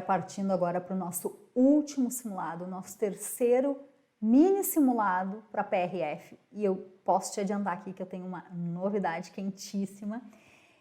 partindo agora para o nosso último simulado, o nosso terceiro mini simulado para PRF. E eu posso te adiantar aqui que eu tenho uma novidade quentíssima.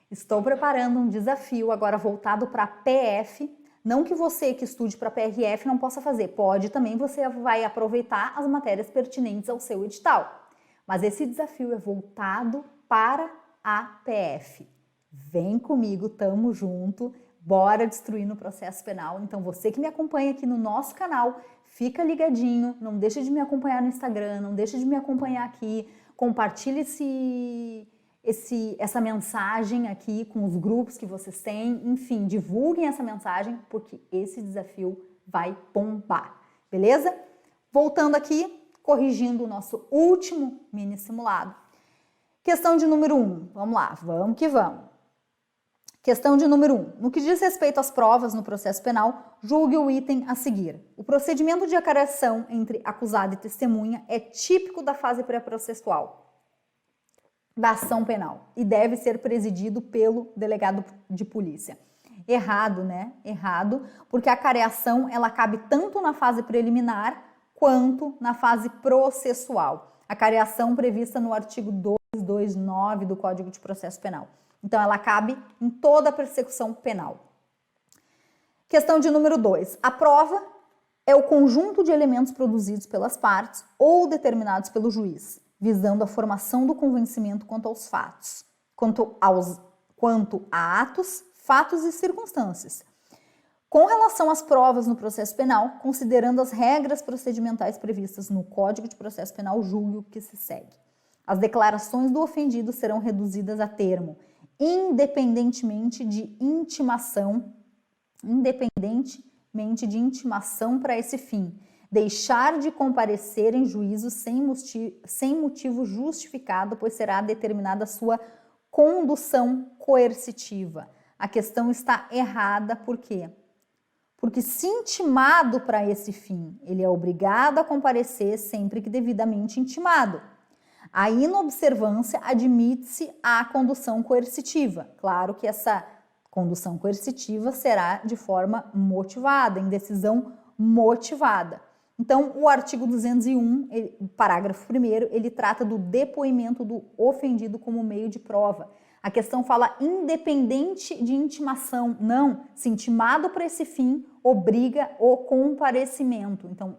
Estou preparando um desafio agora voltado para PF. Não que você que estude para PRF não possa fazer, pode também, você vai aproveitar as matérias pertinentes ao seu edital. Mas esse desafio é voltado para a PF. Vem comigo, tamo junto, bora destruir no processo penal. Então você que me acompanha aqui no nosso canal, fica ligadinho, não deixa de me acompanhar no Instagram, não deixa de me acompanhar aqui, compartilhe essa mensagem aqui com os grupos que vocês têm, enfim, divulguem essa mensagem porque esse desafio vai bombar, beleza? Voltando aqui, corrigindo o nosso último mini simulado. Questão de número 1, vamos lá, vamos que vamos. Questão de número 1. No que diz respeito às provas no processo penal, julgue o item a seguir. O procedimento de acariação entre acusado e testemunha é típico da fase pré-processual da ação penal e deve ser presidido pelo delegado de polícia. Errado, né? Errado, porque a acariação ela cabe tanto na fase preliminar quanto na fase processual. A acariação prevista no artigo 229 do Código de Processo Penal. Então, ela cabe em toda a persecução penal. Questão de número 2. A prova é o conjunto de elementos produzidos pelas partes ou determinados pelo juiz, visando a formação do convencimento quanto aos fatos, quanto a atos, fatos e circunstâncias. Com relação às provas no processo penal, considerando as regras procedimentais previstas no Código de Processo Penal, julgue o que se segue. As declarações do ofendido serão reduzidas a termo, independentemente de intimação para esse fim, deixar de comparecer em juízo sem motivo justificado, pois será determinada sua condução coercitiva. A questão está errada, por quê? Porque se intimado para esse fim, ele é obrigado a comparecer sempre que devidamente intimado. A inobservância admite-se a condução coercitiva. Claro que essa condução coercitiva será de forma motivada, em decisão motivada. Então, o artigo 201, parágrafo 1º, ele trata do depoimento do ofendido como meio de prova. A questão fala independente de intimação. Não, se intimado para esse fim, obriga o comparecimento. Então,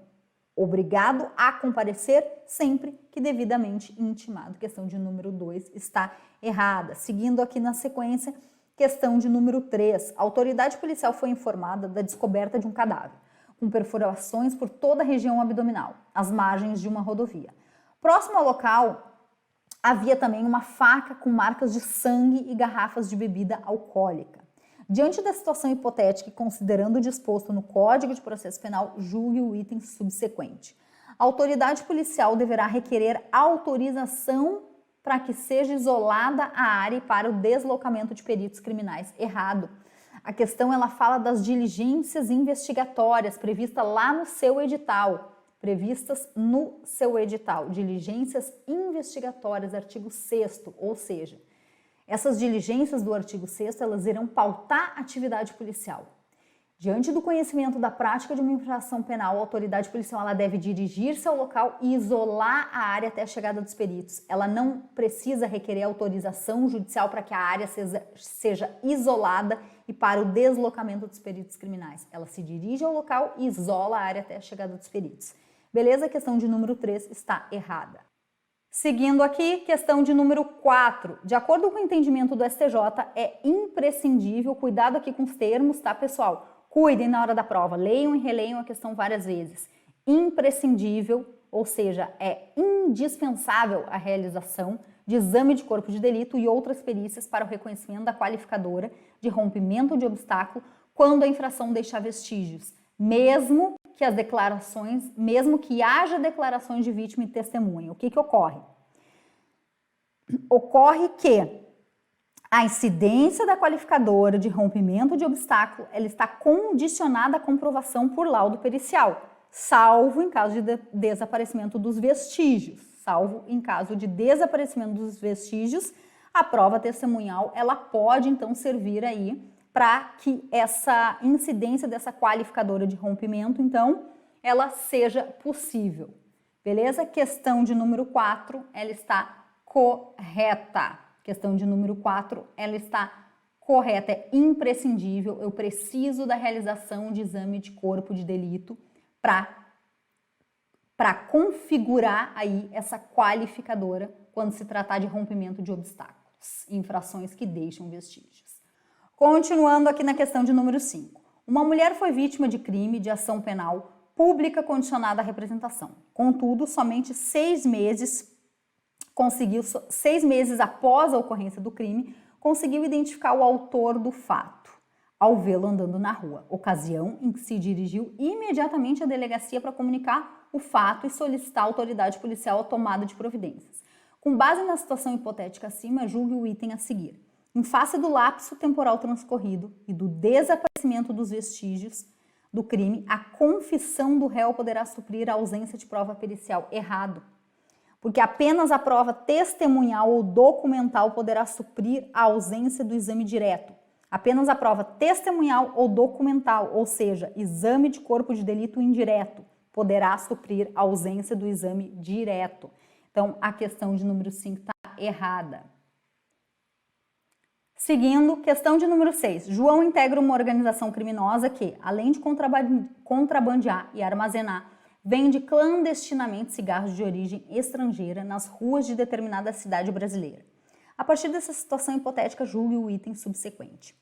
obrigado a comparecer sempre que devidamente intimado. Questão de número 2 está errada. Seguindo aqui na sequência, questão de número 3. A autoridade policial foi informada da descoberta de um cadáver, com perfurações por toda a região abdominal, às margens de uma rodovia. Próximo ao local, havia também uma faca com marcas de sangue e garrafas de bebida alcoólica. Diante da situação hipotética e considerando o disposto no Código de Processo Penal, julgue o item subsequente. A autoridade policial deverá requerer autorização para que seja isolada a área para o deslocamento de peritos criminais. Errado. A questão ela fala das diligências investigatórias previstas lá no seu edital. Diligências investigatórias, artigo 6º, ou seja, essas diligências do artigo 6º, elas irão pautar a atividade policial. Diante do conhecimento da prática de uma infração penal, a autoridade policial ela deve dirigir-se ao local e isolar a área até a chegada dos peritos. Ela não precisa requerer autorização judicial para que a área seja isolada e para o deslocamento dos peritos criminais. Ela se dirige ao local e isola a área até a chegada dos peritos. Beleza? A questão de número 3 está errada. Seguindo aqui, questão de número 4. De acordo com o entendimento do STJ, é imprescindível, cuidado aqui com os termos, tá, pessoal? Cuidem na hora da prova, leiam e releiam a questão várias vezes. Imprescindível, ou seja, é indispensável a realização de exame de corpo de delito e outras perícias para o reconhecimento da qualificadora de rompimento de obstáculo quando a infração deixar vestígios, mesmo que haja declarações de vítima e testemunha. O que ocorre? Ocorre que a incidência da qualificadora de rompimento de obstáculo, ela está condicionada à comprovação por laudo pericial, salvo em caso de desaparecimento dos vestígios. A prova testemunhal, ela pode então servir aí para que essa incidência dessa qualificadora de rompimento, então, ela seja possível. Beleza? Questão de número 4, ela está correta. Questão de número 4, ela está correta. É imprescindível, eu preciso da realização de exame de corpo de delito para configurar aí essa qualificadora quando se tratar de rompimento de obstáculos, infrações que deixam vestígios. Continuando aqui na questão de número 5. Uma mulher foi vítima de crime de ação penal pública condicionada à representação. Contudo, somente 6 meses após a ocorrência do crime, conseguiu identificar o autor do fato, ao vê-lo andando na rua, ocasião em que se dirigiu imediatamente à delegacia para comunicar o fato e solicitar à autoridade policial a tomada de providências. Com base na situação hipotética acima, julgue o item a seguir. Em face do lapso temporal transcorrido e do desaparecimento dos vestígios do crime, a confissão do réu poderá suprir a ausência de prova pericial. Errado. Porque apenas a prova testemunhal ou documental poderá suprir a ausência do exame direto. Apenas a prova testemunhal ou documental, ou seja, exame de corpo de delito indireto, poderá suprir a ausência do exame direto. Então, a questão de número 5 está errada. Seguindo, questão de número 6. João integra uma organização criminosa que, além de contrabandear e armazenar, vende clandestinamente cigarros de origem estrangeira nas ruas de determinada cidade brasileira. A partir dessa situação hipotética, julgue o item subsequente.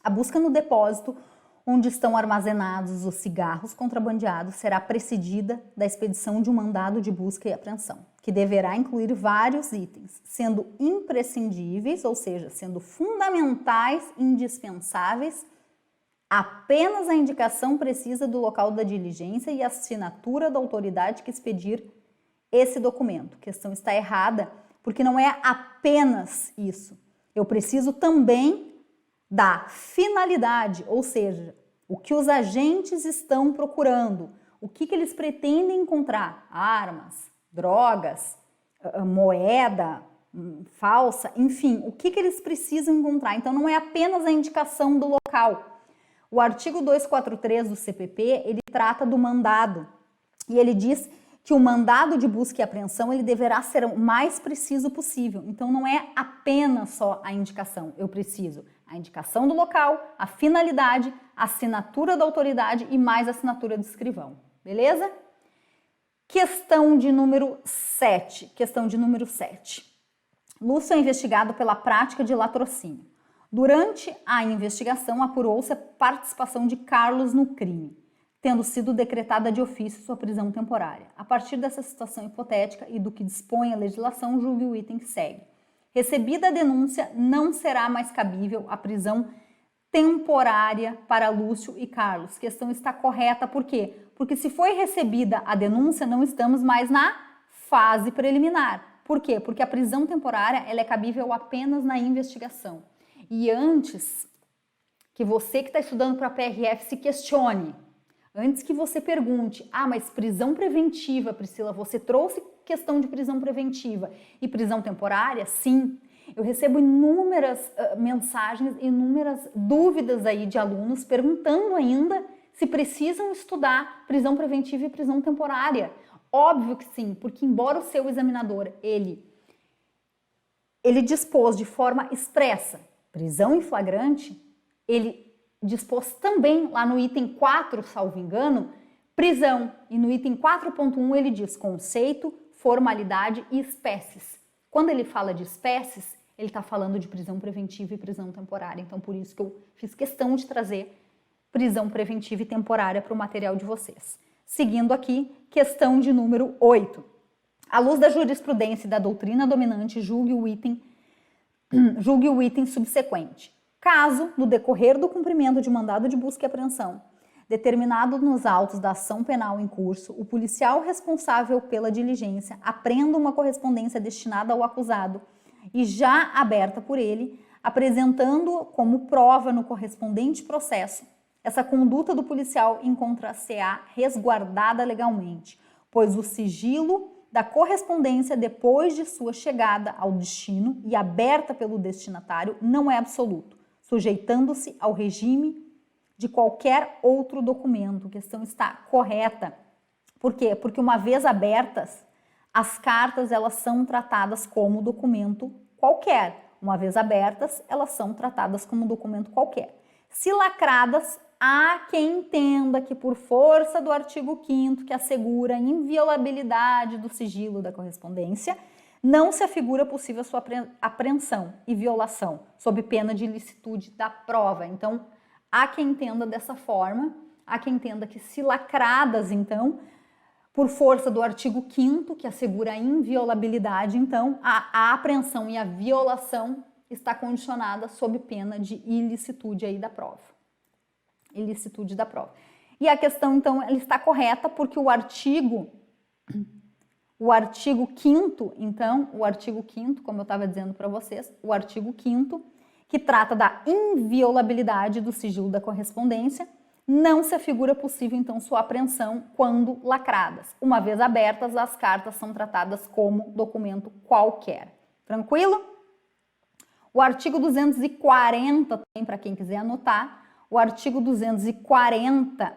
A busca no depósito onde estão armazenados os cigarros contrabandeados será precedida da expedição de um mandado de busca e apreensão, que deverá incluir vários itens, sendo imprescindíveis, ou seja, sendo fundamentais, indispensáveis, apenas a indicação precisa do local da diligência e a assinatura da autoridade que expedir esse documento. A questão está errada, porque não é apenas isso. Eu preciso também da finalidade, ou seja, o que os agentes estão procurando, o que eles pretendem encontrar, armas, drogas, moeda falsa, enfim, o que eles precisam encontrar. Então, não é apenas a indicação do local. O artigo 243 do CPP, ele trata do mandado e ele diz que o mandado de busca e apreensão ele deverá ser o mais preciso possível. Então, não é apenas só a indicação, eu preciso a indicação do local, a finalidade, a assinatura da autoridade e mais a assinatura do escrivão. Beleza? Questão de número 7. Questão de número 7. Lúcio é investigado pela prática de latrocínio. Durante a investigação, apurou-se a participação de Carlos no crime, tendo sido decretada de ofício sua prisão temporária. A partir dessa situação hipotética e do que dispõe a legislação, julgue o item que segue. Recebida a denúncia, não será mais cabível a prisão temporária para Lúcio e Carlos. A questão está correta, por quê? Porque se foi recebida a denúncia, não estamos mais na fase preliminar. Por quê? Porque a prisão temporária ela é cabível apenas na investigação. E antes que você que está estudando para a PRF se questione, antes que você pergunte, mas prisão preventiva, Priscila, você trouxe questão de prisão preventiva e prisão temporária? Sim, eu recebo inúmeras mensagens, inúmeras dúvidas aí de alunos perguntando ainda se precisam estudar prisão preventiva e prisão temporária. Óbvio que sim, porque embora o seu examinador, ele dispôs de forma expressa prisão em flagrante, ele dispôs também lá no item 4, salvo engano, prisão. E no item 4.1 ele diz conceito, formalidade e espécies. Quando ele fala de espécies, ele está falando de prisão preventiva e prisão temporária. Então, por isso que eu fiz questão de trazer prisão preventiva e temporária para o material de vocês. Seguindo aqui, questão de número 8. À luz da jurisprudência e da doutrina dominante, julgue o item subsequente. Caso, no decorrer do cumprimento de mandado de busca e apreensão, determinado nos autos da ação penal em curso, o policial responsável pela diligência apreenda uma correspondência destinada ao acusado e já aberta por ele, apresentando como prova no correspondente processo, essa conduta do policial encontra-se-á resguardada legalmente, pois o sigilo da correspondência depois de sua chegada ao destino e aberta pelo destinatário não é absoluto. sujeitando-se ao regime de qualquer outro documento. A questão está correta. Por quê? Porque uma vez abertas, as cartas elas são tratadas como documento qualquer. Uma vez abertas, elas são tratadas como documento qualquer. Se lacradas, há quem entenda que por força do artigo 5º, que assegura a inviolabilidade do sigilo da correspondência, não se afigura possível sua apreensão e violação, sob pena de ilicitude da prova. Então, há quem entenda dessa forma, há quem entenda que se lacradas, então, por força do artigo 5º, que assegura a inviolabilidade, então, a apreensão e a violação está condicionada sob pena de ilicitude aí da prova. Ilicitude da prova. E a questão, então, ela está correta porque o artigo 5º, então, o artigo 5º, como eu estava dizendo para vocês, o artigo 5º, que trata da inviolabilidade do sigilo da correspondência, não se afigura possível, então, sua apreensão quando lacradas. Uma vez abertas, as cartas são tratadas como documento qualquer. Tranquilo? O artigo 240, também para quem quiser anotar, o artigo 240,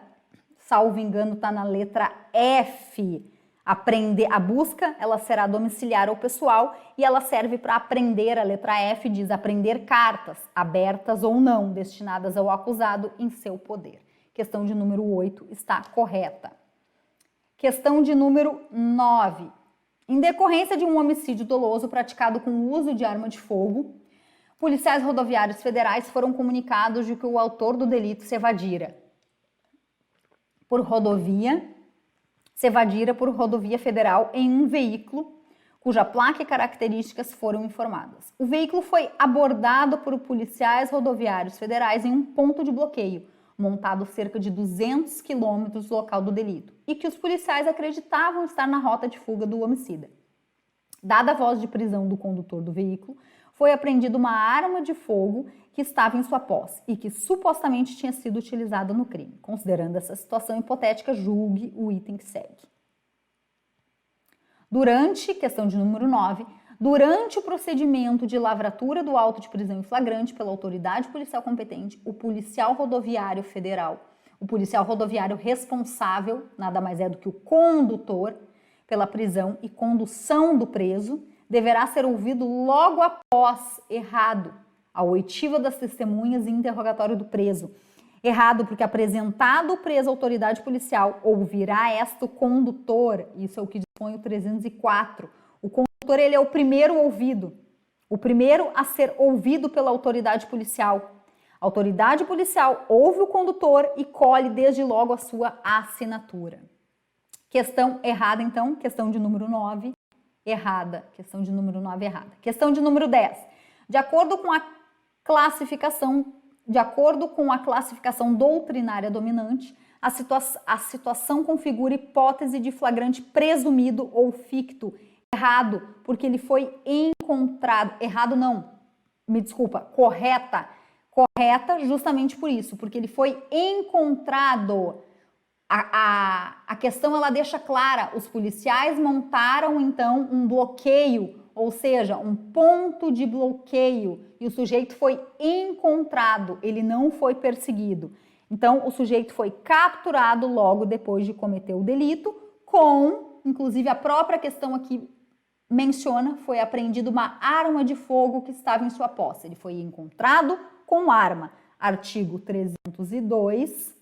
salvo engano, está na letra F. A busca, ela será domiciliar ou pessoal e ela serve para apreender, a letra F diz apreender cartas, abertas ou não, destinadas ao acusado em seu poder. Questão de número 8 está correta. Questão de número 9. Em decorrência de um homicídio doloso praticado com o uso de arma de fogo, policiais rodoviários federais foram comunicados de que o autor do delito se evadira por rodovia federal em um veículo cuja placa e características foram informadas. O veículo foi abordado por policiais rodoviários federais em um ponto de bloqueio, montado cerca de 200 quilômetros do local do delito, e que os policiais acreditavam estar na rota de fuga do homicida. Dada a voz de prisão do condutor do veículo, foi apreendida uma arma de fogo que estava em sua posse e que supostamente tinha sido utilizada no crime. Considerando essa situação hipotética, julgue o item que segue. Questão de número 9, durante o procedimento de lavratura do auto de prisão em flagrante pela autoridade policial competente, o policial rodoviário federal, o policial rodoviário responsável, nada mais é do que o condutor, pela prisão e condução do preso, deverá ser ouvido logo após a oitiva das testemunhas e interrogatório do preso. Errado, porque apresentado o preso à autoridade policial, ouvirá o condutor, isso é o que dispõe o 304. O condutor, ele é o primeiro ouvido, o primeiro a ser ouvido pela autoridade policial. A autoridade policial ouve o condutor e colhe desde logo a sua assinatura. Questão errada, então, questão de número 9, errada. Questão de número 9, errada. Questão de número 10. De acordo com a classificação doutrinária dominante, a situação configura hipótese de flagrante presumido ou ficto. Errado, porque ele foi encontrado. Errado não, me desculpa, correta. Correta justamente por isso, porque ele foi encontrado. A questão ela deixa clara, os policiais montaram então um bloqueio, ou seja, um ponto de bloqueio, e o sujeito foi encontrado, ele não foi perseguido. Então, o sujeito foi capturado logo depois de cometer o delito, inclusive a própria questão aqui menciona, foi apreendida uma arma de fogo que estava em sua posse. Ele foi encontrado com arma. Artigo 302,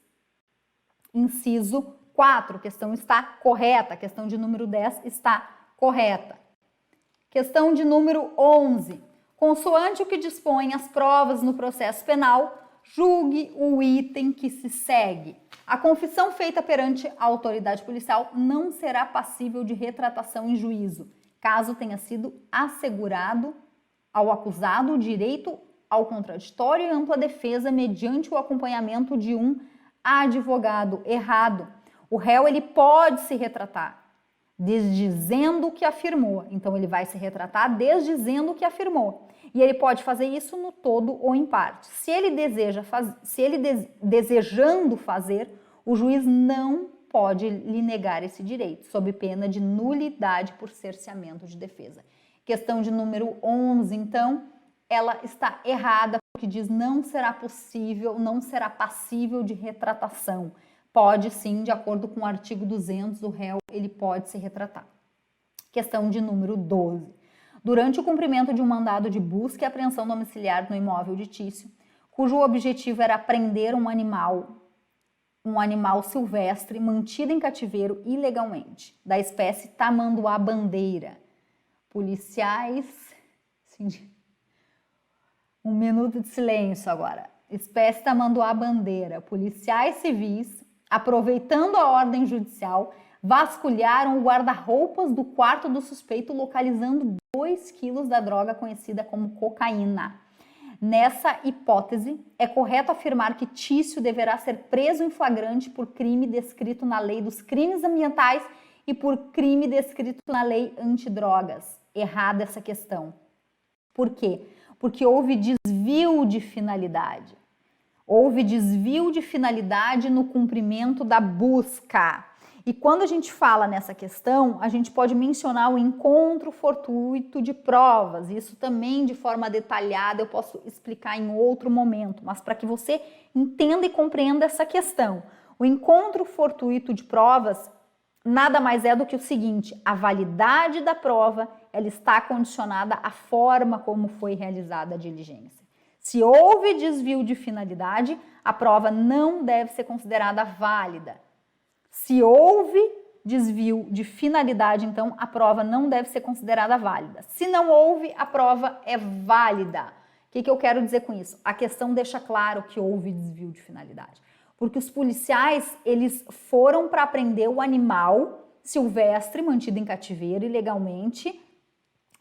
inciso 4. Questão está correta. Questão de número 10 está correta. Questão de número 11. Consoante o que dispõem as provas no processo penal, julgue o item que se segue. A confissão feita perante a autoridade policial não será passível de retratação em juízo, caso tenha sido assegurado ao acusado o direito ao contraditório e ampla defesa mediante o acompanhamento de um advogado. Errado. O réu ele pode se retratar desdizendo o que afirmou. Então, ele vai se retratar desdizendo o que afirmou. E ele pode fazer isso no todo ou em parte. Se ele desejando fazer, o juiz não pode lhe negar esse direito, sob pena de nulidade por cerceamento de defesa. Questão de número 11, então, ela está errada, porque que diz não será possível, não será passível de retratação. Pode sim, de acordo com o artigo 200, o réu ele pode se retratar. Questão de número 12. Durante o cumprimento de um mandado de busca e apreensão domiciliar no imóvel de Tício, cujo objetivo era prender um animal silvestre mantido em cativeiro ilegalmente, da espécie tamanduá-bandeira. Policiais... Um minuto de silêncio agora. Espécie tamanduá-bandeira. Policiais civis, aproveitando a ordem judicial, vasculharam o guarda-roupas do quarto do suspeito, localizando 2 quilos da droga conhecida como cocaína. Nessa hipótese, é correto afirmar que Tício deverá ser preso em flagrante por crime descrito na Lei dos Crimes Ambientais e por crime descrito na Lei Antidrogas. Errada essa questão. Por quê? Porque houve desvio de finalidade. Houve desvio de finalidade no cumprimento da busca. E quando a gente fala nessa questão, a gente pode mencionar o encontro fortuito de provas. Isso também de forma detalhada eu posso explicar em outro momento, mas para que você entenda e compreenda essa questão. O encontro fortuito de provas nada mais é do que o seguinte: a validade da prova ela está condicionada à forma como foi realizada a diligência. Se houve desvio de finalidade, a prova não deve ser considerada válida. Se houve desvio de finalidade, então a prova não deve ser considerada válida. Se não houve, a prova é válida. O que eu quero dizer com isso? A questão deixa claro que houve desvio de finalidade. Porque os policiais, eles foram para prender o animal silvestre mantido em cativeiro ilegalmente,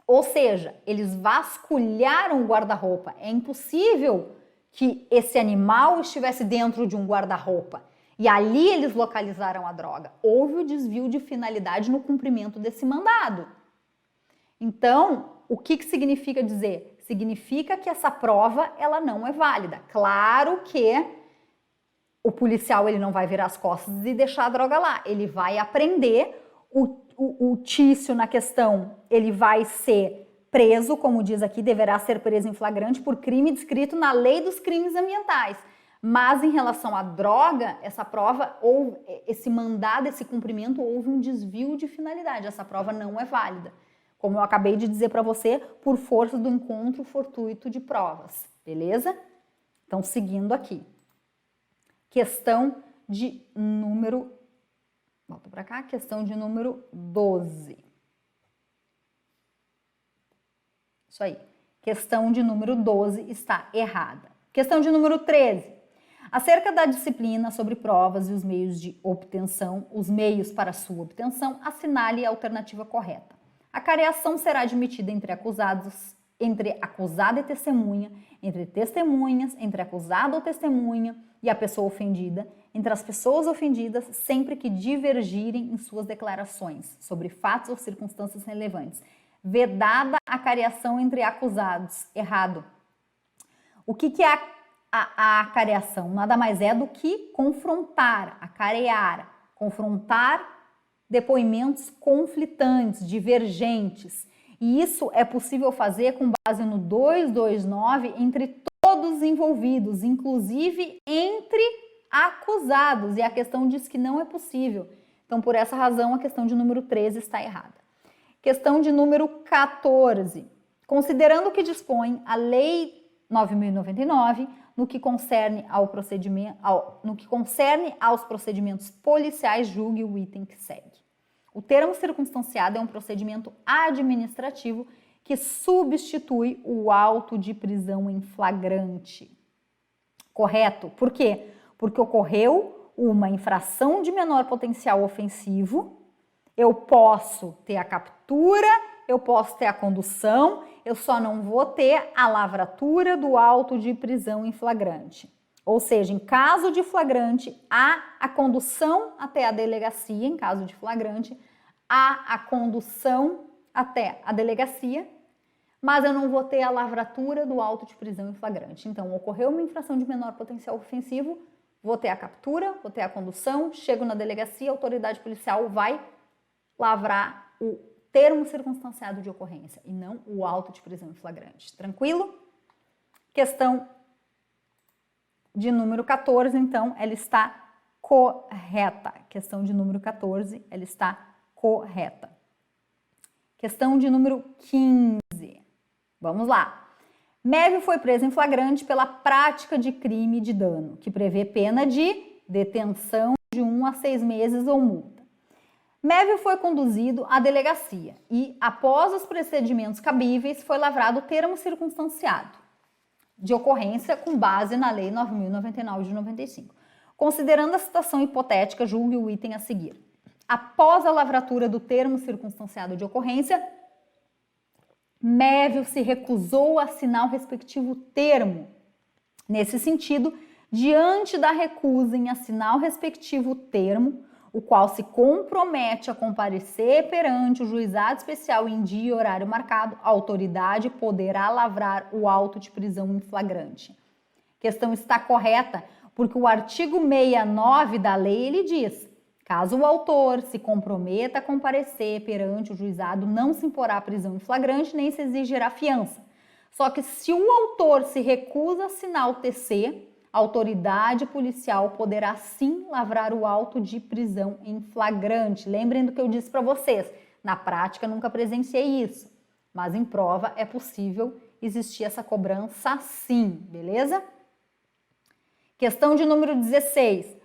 ou seja, eles vasculharam o guarda-roupa. É impossível que esse animal estivesse dentro de um guarda-roupa. E ali eles localizaram a droga. Houve o desvio de finalidade no cumprimento desse mandado. Então, o que significa dizer? Significa que essa prova ela não é válida. Claro que o policial ele não vai virar as costas e deixar a droga lá. Ele vai apreender. O Tício na questão, ele vai ser preso, como diz aqui, deverá ser preso em flagrante por crime descrito na Lei dos Crimes Ambientais. Mas em relação à droga, essa prova, ou esse mandado, esse cumprimento, houve um desvio de finalidade. Essa prova não é válida. Como eu acabei de dizer para você, por força do encontro fortuito de provas. Beleza? Então, seguindo aqui. Questão de número... Volta para cá, questão de número 12. Isso aí. Questão de número 12 está errada. Questão de número 13. Acerca da disciplina sobre provas e os meios de obtenção, os meios para sua obtenção, assinale a alternativa correta. A careação será admitida entre acusados, entre acusado e testemunha, entre testemunhas, entre acusado ou testemunha e a pessoa ofendida, entre as pessoas ofendidas, sempre que divergirem em suas declarações sobre fatos ou circunstâncias relevantes. Vedada a careação entre acusados. Errado. O que é a acareação? Nada mais é do que confrontar, acarear, confrontar depoimentos conflitantes, divergentes. E isso é possível fazer com base no 229 entre todos os envolvidos, inclusive entre acusados. E a questão diz que não é possível. Então, por essa razão, a questão de número 13 está errada. Questão de número 14. Considerando o que dispõe a Lei 9.099, no que concerne aos procedimentos policiais, julgue o item que segue. O termo circunstanciado é um procedimento administrativo que substitui o auto de prisão em flagrante. Correto? Por quê? Porque ocorreu uma infração de menor potencial ofensivo, eu posso ter a captura, eu posso ter a condução, eu só não vou ter a lavratura do auto de prisão em flagrante. Ou seja, em caso de flagrante, há a condução até a delegacia, em caso de flagrante, há a condução até a delegacia, mas eu não vou ter a lavratura do auto de prisão em flagrante. Então, ocorreu uma infração de menor potencial ofensivo, vou ter a captura, vou ter a condução, chego na delegacia, a autoridade policial vai lavrar o termo circunstanciado de ocorrência e não o auto de prisão em flagrante. Tranquilo? Questão de número 14, então, ela está correta. Questão de número 14, ela está correta. Questão de número 15. Vamos lá. Mévio foi preso em flagrante pela prática de crime de dano, que prevê pena de detenção de 1 a 6 meses ou multa. Mévio foi conduzido à delegacia e, após os procedimentos cabíveis, foi lavrado o termo circunstanciado de ocorrência com base na Lei 9.099 de 95. Considerando a situação hipotética, julgue o item a seguir. Após a lavratura do termo circunstanciado de ocorrência, Mévio se recusou a assinar o respectivo termo. Nesse sentido, diante da recusa em assinar o respectivo termo, o qual se compromete a comparecer perante o juizado especial em dia e horário marcado, a autoridade poderá lavrar o auto de prisão em flagrante. A questão está correta porque o artigo 69 da lei, ele diz: caso o autor se comprometa a comparecer perante o juizado, não se imporá prisão em flagrante nem se exigirá fiança. Só que se o autor se recusa a assinar o TC, a autoridade policial poderá sim lavrar o auto de prisão em flagrante. Lembrem do que eu disse para vocês, na prática nunca presenciei isso, mas em prova é possível existir essa cobrança sim, beleza? Questão de número 16.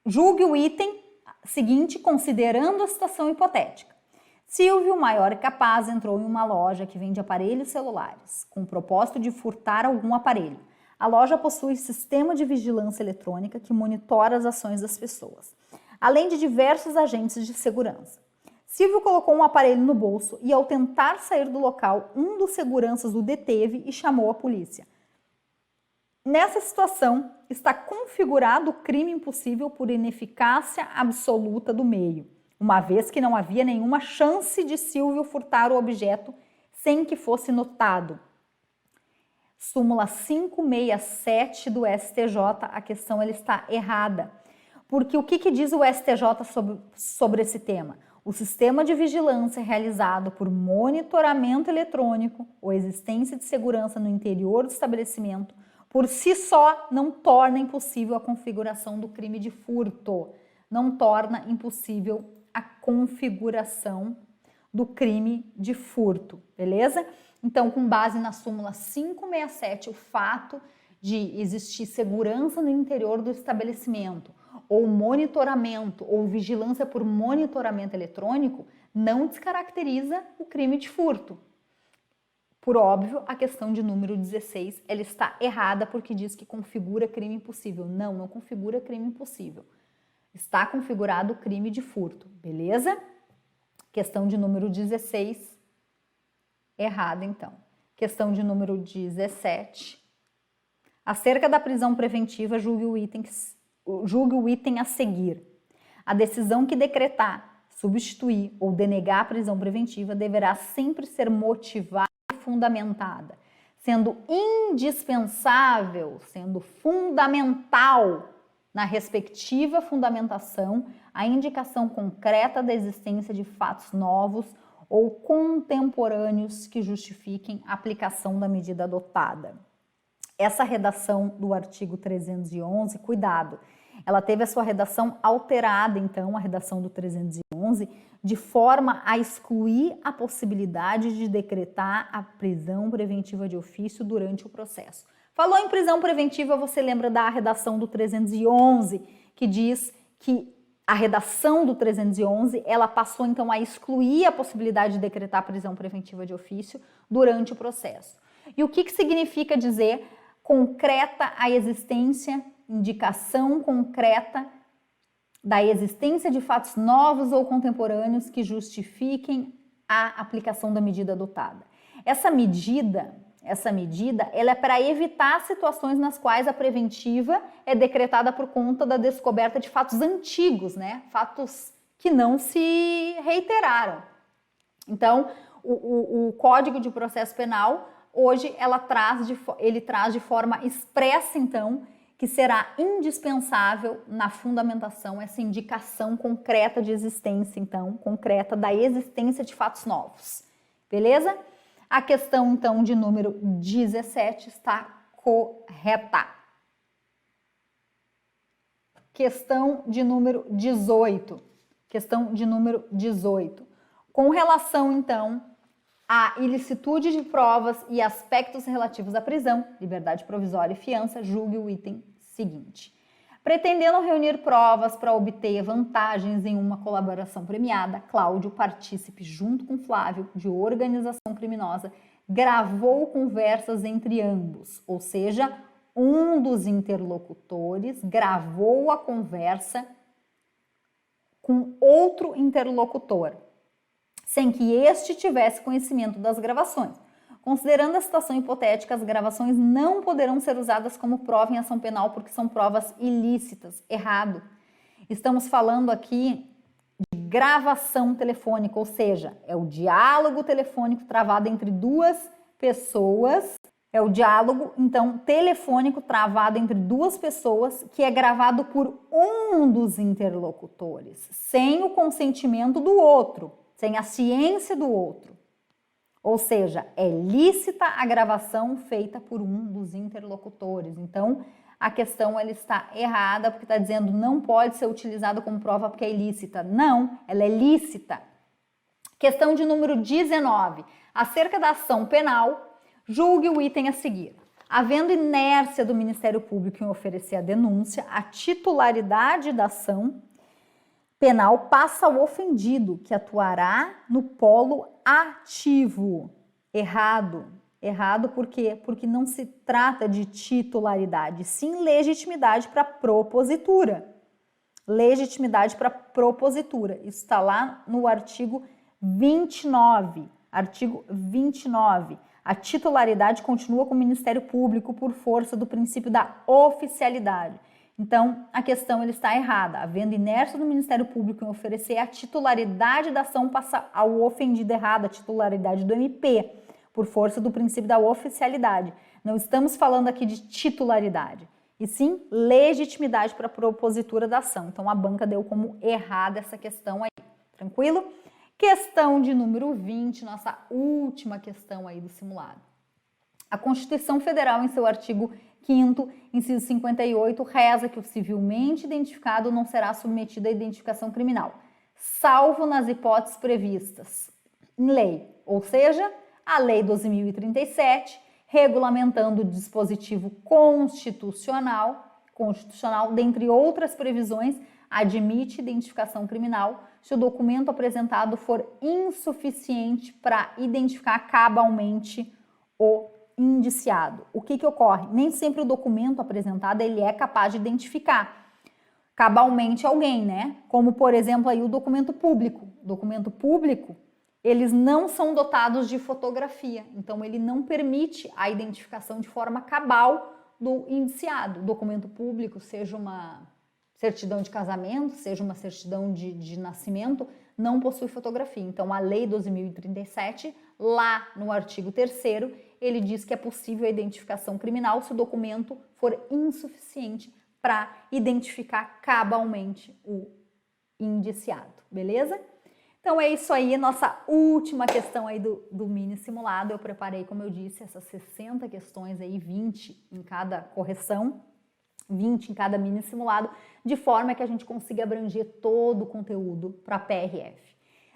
Julgue o item seguinte considerando a situação hipotética. Silvio, maior e capaz, entrou em uma loja que vende aparelhos celulares, com o propósito de furtar algum aparelho. A loja possui sistema de vigilância eletrônica que monitora as ações das pessoas, além de diversos agentes de segurança. Silvio colocou um aparelho no bolso e, ao tentar sair do local, um dos seguranças o deteve e chamou a polícia. Nessa situação, está configurado o crime impossível por ineficácia absoluta do meio, uma vez que não havia nenhuma chance de Silvio furtar o objeto sem que fosse notado. Súmula 567 do STJ, a questão ela está errada. Porque o que diz o STJ sobre esse tema? O sistema de vigilância realizado por monitoramento eletrônico ou existência de segurança no interior do estabelecimento, por si só, não torna impossível a configuração do crime de furto. Não torna impossível a configuração do crime de furto, beleza? Então, com base na súmula 567, o fato de existir segurança no interior do estabelecimento, ou monitoramento, ou vigilância por monitoramento eletrônico, não descaracteriza o crime de furto. Por óbvio, a questão de número 16, ela está errada porque diz que configura crime impossível. Não, não configura crime impossível. Está configurado o crime de furto, beleza? Questão de número 16, errada então. Questão de número 17. Acerca da prisão preventiva, julgue o item a seguir. A decisão que decretar, substituir ou denegar a prisão preventiva deverá sempre ser motivada e fundamentada, sendo indispensável, sendo fundamental na respectiva fundamentação, a indicação concreta da existência de fatos novos ou contemporâneos que justifiquem a aplicação da medida adotada. Essa redação do artigo 311, cuidado, ela teve a sua redação alterada, então, a redação do 311, de forma a excluir a possibilidade de decretar a prisão preventiva de ofício durante o processo. Falou em prisão preventiva, você lembra da redação do 311, que diz que a redação do 311, ela passou então a excluir a possibilidade de decretar a prisão preventiva de ofício durante o processo. E o que significa dizer concreta a existência, indicação concreta da existência de fatos novos ou contemporâneos que justifiquem a aplicação da medida adotada? Essa medida ela é para evitar situações nas quais a preventiva é decretada por conta da descoberta de fatos antigos, né? Fatos que não se reiteraram. Então, o Código de Processo Penal, hoje, ele traz de forma expressa, então, que será indispensável na fundamentação essa indicação concreta de existência, então, concreta da existência de fatos novos. Beleza? A questão, então, de número 17 está correta. Questão de número 18. Questão de número 18. Com relação, então, à ilicitude de provas e aspectos relativos à prisão, liberdade provisória e fiança, julgue o item seguinte. Pretendendo reunir provas para obter vantagens em uma colaboração premiada, Cláudio, partícipe junto com Flávio de organização criminosa, gravou conversas entre ambos, ou seja, um dos interlocutores gravou a conversa com outro interlocutor, sem que este tivesse conhecimento das gravações. Considerando a situação hipotética, as gravações não poderão ser usadas como prova em ação penal porque são provas ilícitas. Errado. Estamos falando aqui de gravação telefônica, ou seja, é o diálogo telefônico travado entre duas pessoas. É o diálogo, então, telefônico travado entre duas pessoas que é gravado por um dos interlocutores, sem o consentimento do outro, sem a ciência do outro. Ou seja, é lícita a gravação feita por um dos interlocutores. Então, a questão ela está errada porque está dizendo não pode ser utilizada como prova porque é ilícita. Não, ela é lícita. Questão de número 19. Acerca da ação penal, julgue o item a seguir. Havendo inércia do Ministério Público em oferecer a denúncia, a titularidade da ação penal passa ao ofendido, que atuará no polo ativo. Errado. Errado por quê? Porque não se trata de titularidade, sim legitimidade para propositura. Legitimidade para propositura. Isso está lá no artigo 29. Artigo 29. A titularidade continua com o Ministério Público por força do princípio da oficialidade. Então, a questão ele está errada. Havendo inércia do Ministério Público em oferecer a titularidade da ação, passa ao ofendido errado, a titularidade do MP, por força do princípio da oficialidade. Não estamos falando aqui de titularidade, e sim legitimidade para a propositura da ação. Então, a banca deu como errada essa questão aí. Tranquilo? Questão de número 20, nossa última questão aí do simulado. A Constituição Federal, em seu artigo 5º, inciso 58, reza que o civilmente identificado não será submetido à identificação criminal, salvo nas hipóteses previstas em lei, ou seja, a Lei 12.037, regulamentando o dispositivo constitucional, dentre outras previsões, admite identificação criminal se o documento apresentado for insuficiente para identificar cabalmente o indiciado. O que ocorre? Nem sempre o documento apresentado ele é capaz de identificar cabalmente alguém, né? Como, por exemplo, aí o documento público. O documento público, eles não são dotados de fotografia, então ele não permite a identificação de forma cabal do indiciado. O documento público, seja uma certidão de casamento, seja uma certidão de nascimento, não possui fotografia. Então, a Lei 12.037, lá no artigo 3º, ele diz que é possível a identificação criminal se o documento for insuficiente para identificar cabalmente o indiciado, beleza? Então, é isso aí, nossa última questão aí do mini simulado. Eu preparei, como eu disse, essas 60 questões aí, 20 em cada correção, 20 em cada mini simulado, de forma que a gente consiga abranger todo o conteúdo para a PRF.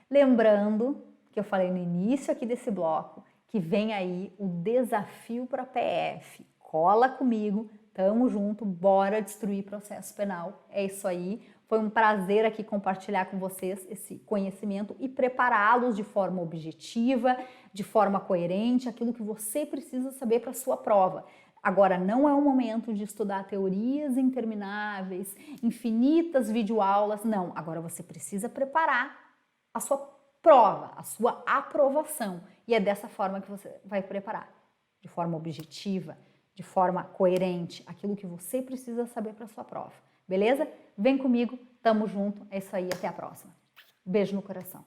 Lembrando que eu falei no início aqui desse bloco, que vem aí o desafio para a PF. Cola comigo, tamo junto, bora destruir processo penal. É isso aí. Foi um prazer aqui compartilhar com vocês esse conhecimento e prepará-los de forma objetiva, de forma coerente, aquilo que você precisa saber para a sua prova. Agora, não é o momento de estudar teorias intermináveis, infinitas videoaulas, não. Agora você precisa preparar a sua prova, a sua aprovação. E é dessa forma que você vai preparar, de forma objetiva, de forma coerente, aquilo que você precisa saber para a sua prova. Beleza? Vem comigo, tamo junto, é isso aí, até a próxima. Beijo no coração.